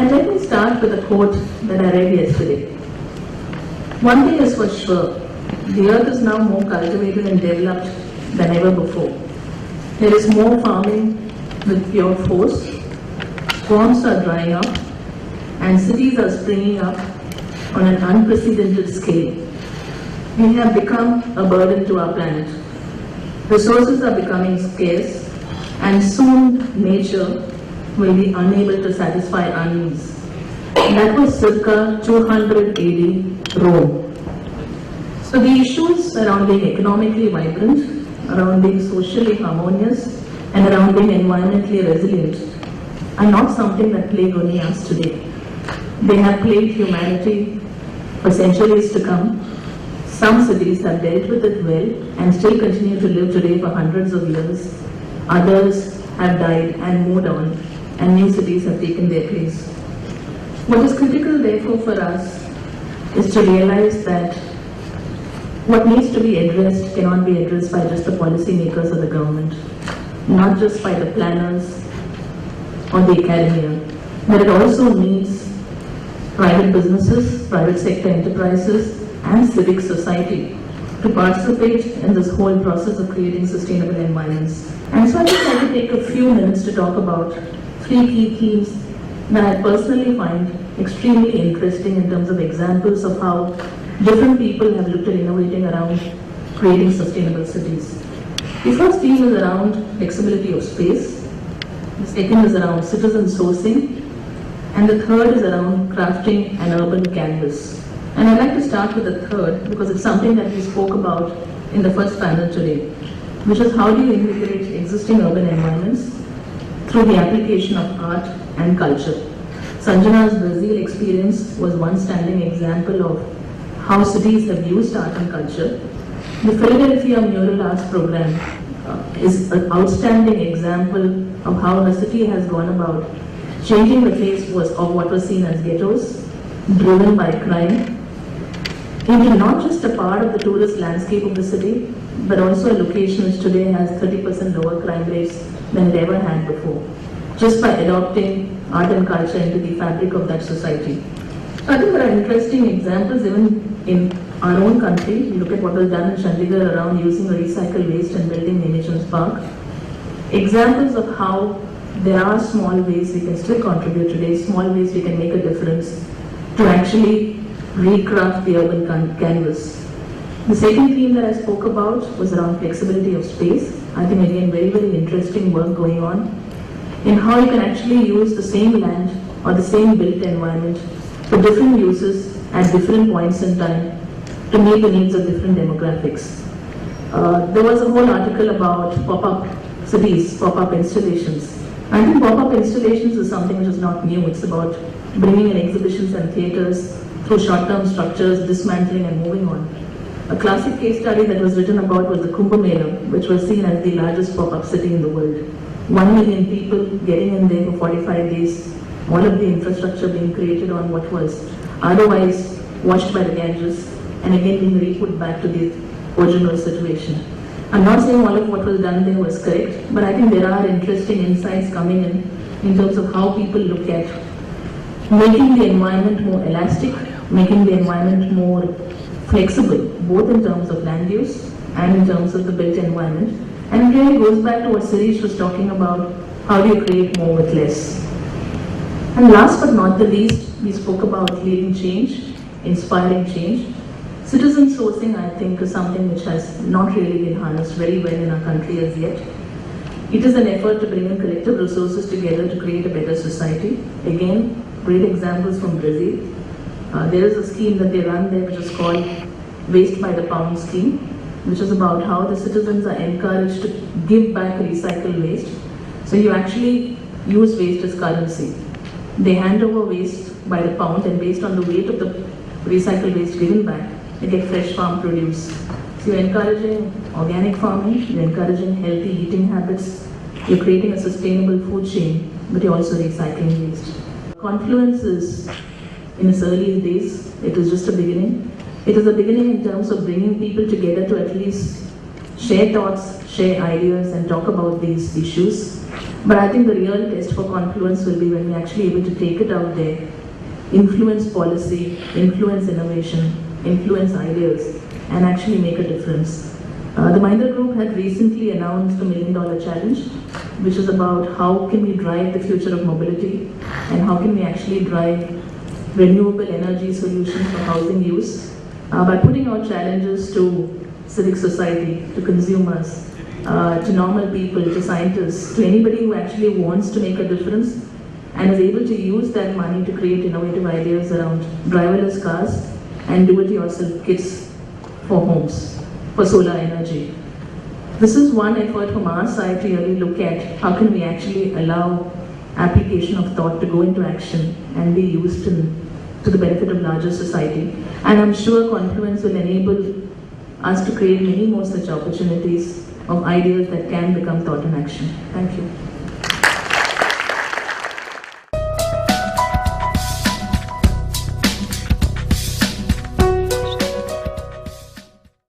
And let me start with a quote that I read yesterday. One thing is for sure, the earth is now more cultivated and developed than ever before. There is more farming with pure force, swamps are drying up, and cities are springing up on an unprecedented scale. We have become a burden to our planet. Resources are becoming scarce, and soon nature will be unable to satisfy our needs. That was circa 200 AD Rome. So the issues around being economically vibrant, around being socially harmonious, and around being environmentally resilient are not something that plague only us today. They have plagued humanity for centuries to come. Some cities have dealt with it well and still continue to live today for hundreds of years. Others have died and moved on, and new cities have taken their place. What is critical, therefore, for us is to realize that what needs to be addressed cannot be addressed by just the policymakers or the government, not just by the planners or the academia, but it also needs private businesses, private sector enterprises, and civic society to participate in this whole process of creating sustainable environments. And so I just like to take a few minutes to talk about three key themes that I personally find extremely interesting in terms of examples of how different people have looked at innovating around creating sustainable cities. The first theme is around flexibility of space, the second is around citizen sourcing, and the third is around crafting an urban canvas. And I'd like to start with the third because it's something that we spoke about in the first panel today, which is how do you integrate existing urban environments through the application of art and culture. Sanjana's Brazil experience was one standing example of how cities have used art and culture. The Philadelphia Mural Arts Program is an outstanding example of how the city has gone about changing the face of what was seen as ghettos, driven by crime, into not just a part of the tourist landscape of the city, but also a location which today has 30% lower crime rates than it ever had before, just by adopting art and culture into the fabric of that society. So I think there are interesting examples even in our own country. You look at what was done in Chandigarh around using recycled waste and building Nemichans Park. Examples of how there are small ways we can still contribute today, small ways we can make a difference to actually recraft the urban canvas. The second theme that I spoke about was around flexibility of space. I think again very, very interesting work going on in how you can actually use the same land or the same built environment for different uses at different points in time to meet the needs of different demographics. There was a whole article about pop-up cities, pop-up installations. I think pop-up installations is something which is not new. It's about bringing in exhibitions and theatres through short-term structures, dismantling and moving on. A classic case study that was written about was the Kumbh Mela, which was seen as the largest pop-up city in the world. 1 million people getting in there for 45 days, all of the infrastructure being created on what was otherwise washed by the Ganges, and again being re-put back to the original situation. I'm not saying all of what was done there was correct, but I think there are interesting insights coming in terms of how people look at making the environment more elastic, making the environment more flexible, both in terms of land use and in terms of the built environment. And it really goes back to what Sirish was talking about, how do you create more with less. And last but not the least, we spoke about leading change, inspiring change. Citizen sourcing, I think, is something which has not really been harnessed very well in our country as yet. It is an effort to bring in collective resources together to create a better society. Again, great examples from Brazil. There is a scheme that they run there which is called Waste by the Pound scheme, which is about how the citizens are encouraged to give back recycled waste. So you actually use waste as currency. They hand over waste by the pound, and based on the weight of the recycled waste given back, they get fresh farm produce. So you're encouraging organic farming, you're encouraging healthy eating habits, you're creating a sustainable food chain, but you're also recycling waste. Confluence is in its early days. It is just a beginning. It is a beginning in terms of bringing people together to at least share thoughts, share ideas, and talk about these issues. But I think the real test for Confluence will be when we're actually able to take it out there, influence policy, influence innovation, influence ideas, and actually make a difference. The Mahindra Group had recently announced the $1 Million Challenge, which is about how can we drive the future of mobility and how can we actually drive renewable energy solutions for housing use by putting out challenges to civic society, to consumers, to normal people, to scientists, to anybody who actually wants to make a difference and is able to use that money to create innovative ideas around driverless cars and do-it-yourself kits for homes, for solar energy. This is one effort from our side to really look at how can we actually allow application of thought to go into action and be used to the benefit of larger society. And I'm sure Confluence will enable us to create many more such opportunities of ideas that can become thought and action. Thank you.